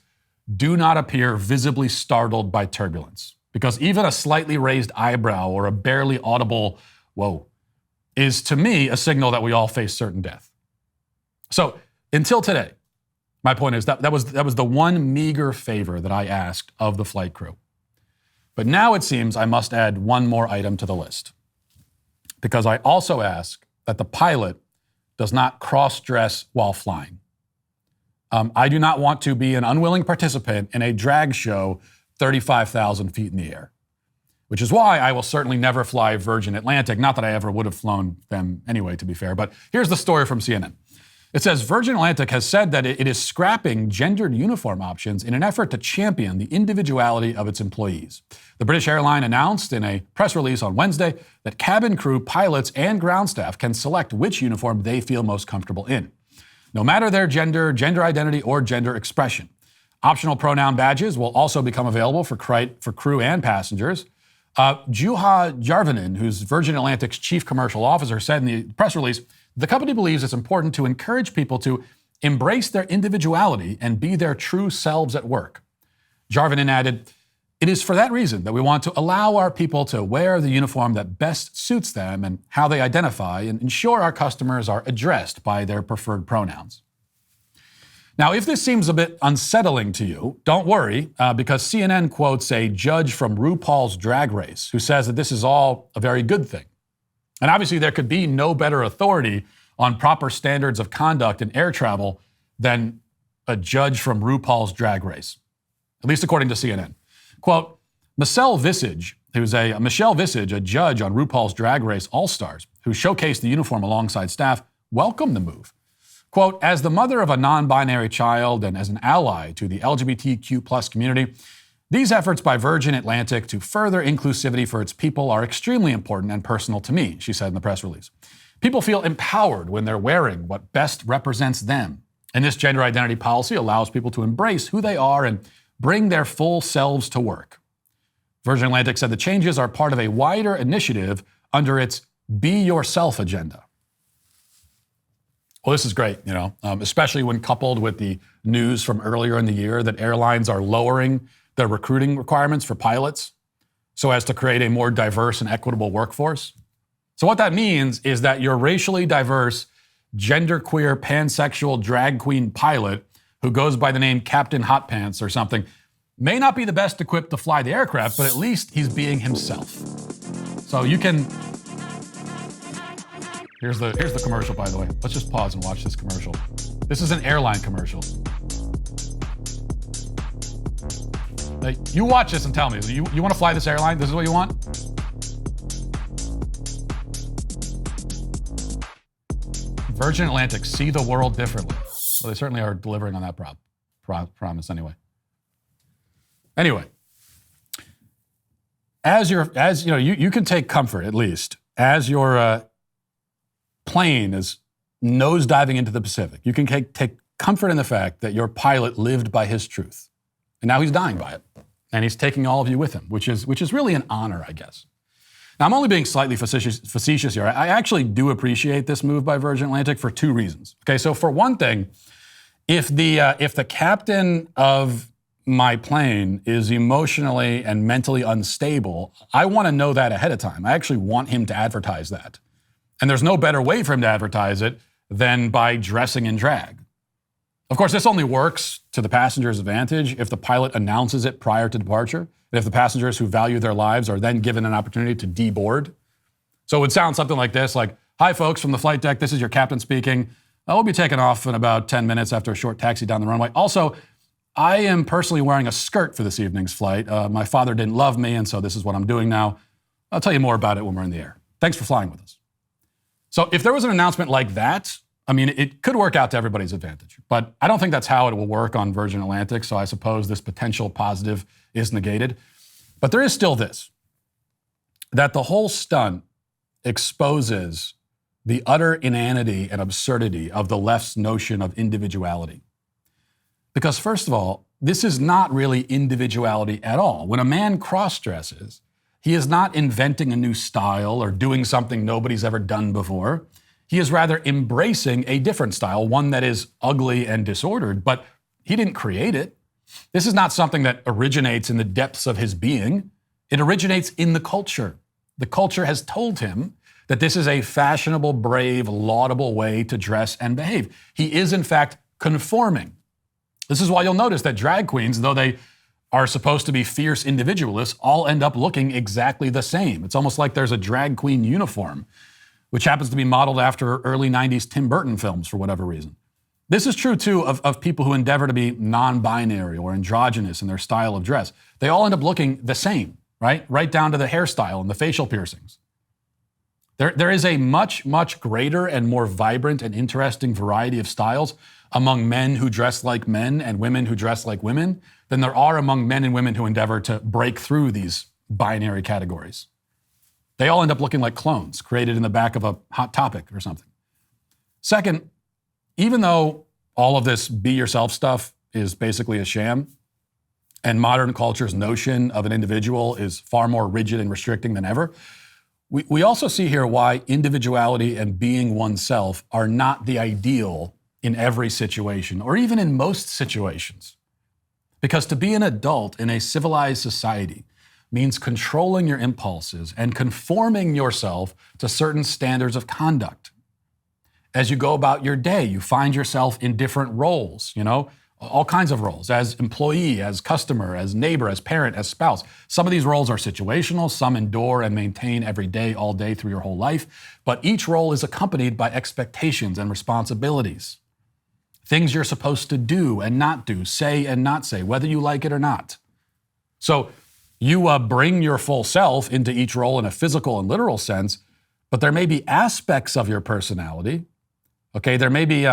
do not appear visibly startled by turbulence, because even a slightly raised eyebrow or a barely audible whoa is, to me, a signal that we all face certain death. So until today, my point is that was the one meager favor that I asked of the flight crew. But now it seems I must add one more item to the list, because I also ask that the pilot does not cross-dress while flying. I do not want to be an unwilling participant in a drag show 35,000 feet in the air, which is why I will certainly never fly Virgin Atlantic. Not that I ever would have flown them anyway, to be fair. But here's the story from CNN. It says Virgin Atlantic has said that it is scrapping gendered uniform options in an effort to champion the individuality of its employees. The British airline announced in a press release on Wednesday that cabin crew, pilots, and ground staff can select which uniform they feel most comfortable in, no matter their gender, gender identity, or gender expression. Optional pronoun badges will also become available for crew and passengers. Juha Jarvinen, who's Virgin Atlantic's chief commercial officer, said in the press release, the company believes it's important to encourage people to embrace their individuality and be their true selves at work. Jarvinen added, it is for that reason that we want to allow our people to wear the uniform that best suits them and how they identify, and ensure our customers are addressed by their preferred pronouns. Now, if this seems a bit unsettling to you, don't worry, because CNN quotes a judge from RuPaul's Drag Race who says that this is all a very good thing. And obviously, there could be no better authority on proper standards of conduct in air travel than a judge from RuPaul's Drag Race, at least according to CNN. Quote, Michelle Visage, a judge on RuPaul's Drag Race All-Stars, who showcased the uniform alongside staff, welcomed the move. Quote, as the mother of a non-binary child and as an ally to the LGBTQ+ community, these efforts by Virgin Atlantic to further inclusivity for its people are extremely important and personal to me, she said in the press release. People feel empowered when they're wearing what best represents them. And this gender identity policy allows people to embrace who they are and bring their full selves to work. Virgin Atlantic said the changes are part of a wider initiative under its Be Yourself agenda, Well, this is great, especially when coupled with the news from earlier in the year that airlines are lowering their recruiting requirements for pilots so as to create a more diverse and equitable workforce. So what that means is that your racially diverse, genderqueer, pansexual drag queen pilot who goes by the name Captain Hot Pants or something may not be the best equipped to fly the aircraft, but at least he's being himself. So you can... Here's the commercial, by the way. Let's just pause and watch this commercial. This is an airline commercial. Like, you watch this and tell me, you want to fly this airline? This is what you want? Virgin Atlantic, see the world differently. Well, they certainly are delivering on that promise anyway. Anyway, you can take comfort at least as your plane is nosediving into the Pacific. You can take comfort in the fact that your pilot lived by his truth, and now he's dying by it, and he's taking all of you with him, which is really an honor, I guess. Now, I'm only being slightly facetious here. I actually do appreciate this move by Virgin Atlantic for two reasons. Okay, so for one thing, if the captain of my plane is emotionally and mentally unstable, I want to know that ahead of time. I actually want him to advertise that. And there's no better way for him to advertise it than by dressing in drag. Of course, this only works to the passenger's advantage if the pilot announces it prior to departure, and if the passengers who value their lives are then given an opportunity to deboard. So it would sound something like this, like, "Hi, folks, from the flight deck, this is your captain speaking. We'll be taking off in about 10 minutes after a short taxi down the runway. Also, I am personally wearing a skirt for this evening's flight. My father didn't love me, and so this is what I'm doing now. I'll tell you more about it when we're in the air. Thanks for flying with us." So if there was an announcement like that, I mean, it could work out to everybody's advantage. But I don't think that's how it will work on Virgin Atlantic, so I suppose this potential positive is negated. But there is still this, that the whole stunt exposes the utter inanity and absurdity of the left's notion of individuality. Because first of all, this is not really individuality at all. When a man cross-dresses, he is not inventing a new style or doing something nobody's ever done before. He is rather embracing a different style, one that is ugly and disordered, but he didn't create it. This is not something that originates in the depths of his being. It originates in the culture. The culture has told him that this is a fashionable, brave, laudable way to dress and behave. He is, in fact, conforming. This is why you'll notice that drag queens, though they are supposed to be fierce individualists, all end up looking exactly the same. It's almost like there's a drag queen uniform, which happens to be modeled after early 90s Tim Burton films for whatever reason. This is true, too, of people who endeavor to be non-binary or androgynous in their style of dress. They all end up looking the same, right? Right down to the hairstyle and the facial piercings. There is a much, much greater and more vibrant and interesting variety of styles among men who dress like men and women who dress like women than there are among men and women who endeavor to break through these binary categories. They all end up looking like clones created in the back of a Hot Topic or something. Second, even though all of this be yourself stuff is basically a sham, and modern culture's notion of an individual is far more rigid and restricting than ever, we also see here why individuality and being oneself are not the ideal in every situation, or even in most situations. Because to be an adult in a civilized society means controlling your impulses and conforming yourself to certain standards of conduct. As you go about your day, you find yourself in different roles, all kinds of roles, as employee, as customer, as neighbor, as parent, as spouse. Some of these roles are situational, some endure and maintain every day, all day through your whole life, but each role is accompanied by expectations and responsibilities. Things you're supposed to do and not do, say and not say, whether you like it or not. So you bring your full self into each role in a physical and literal sense, but there may be aspects of your personality, okay? There may be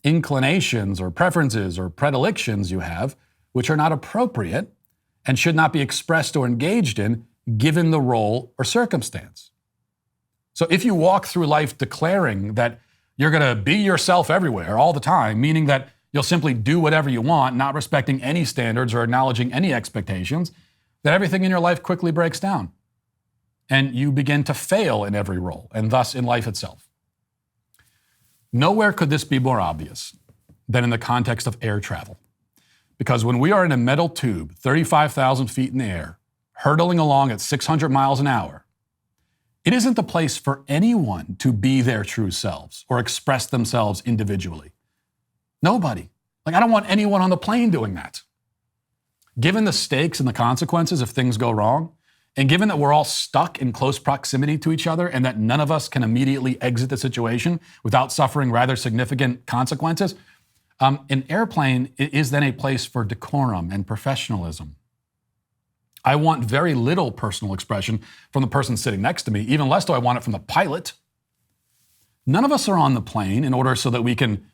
inclinations or preferences or predilections you have, which are not appropriate and should not be expressed or engaged in given the role or circumstance. So if you walk through life declaring that you're going to be yourself everywhere all the time, meaning that you'll simply do whatever you want, not respecting any standards or acknowledging any expectations, then everything in your life quickly breaks down. And you begin to fail in every role, and thus in life itself. Nowhere could this be more obvious than in the context of air travel. Because when we are in a metal tube, 35,000 feet in the air, hurtling along at 600 miles an hour, it isn't the place for anyone to be their true selves or express themselves individually. Nobody. Like, I don't want anyone on the plane doing that. Given the stakes and the consequences if things go wrong, and given that we're all stuck in close proximity to each other and that none of us can immediately exit the situation without suffering rather significant consequences, an airplane is then a place for decorum and professionalism. I want very little personal expression from the person sitting next to me, even less do I want it from the pilot. None of us are on the plane in order so that we can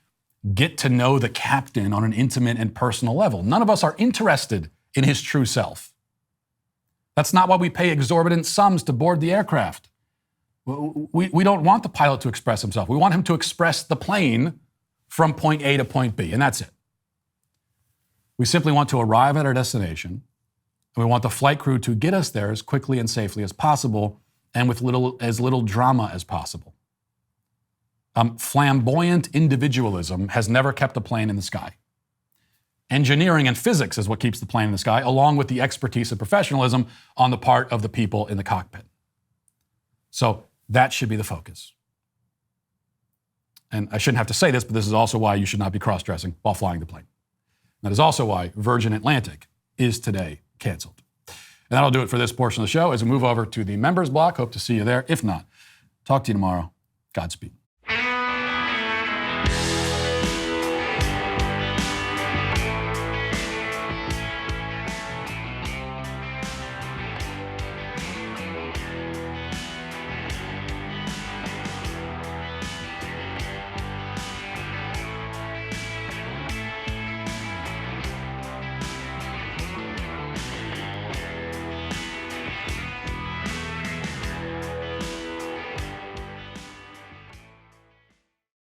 get to know the captain on an intimate and personal level. None of us are interested in his true self. That's not why we pay exorbitant sums to board the aircraft. We don't want the pilot to express himself. We want him to express the plane from point A to point B, and that's it. We simply want to arrive at our destination, and we want the flight crew to get us there as quickly and safely as possible and with as little drama as possible. Flamboyant individualism has never kept a plane in the sky. Engineering and physics is what keeps the plane in the sky, along with the expertise and professionalism on the part of the people in the cockpit. So that should be the focus. And I shouldn't have to say this, but this is also why you should not be cross-dressing while flying the plane. That is also why Virgin Atlantic is today canceled. And that'll do it for this portion of the show. As we move over to the members block, hope to see you there. If not, talk to you tomorrow. Godspeed.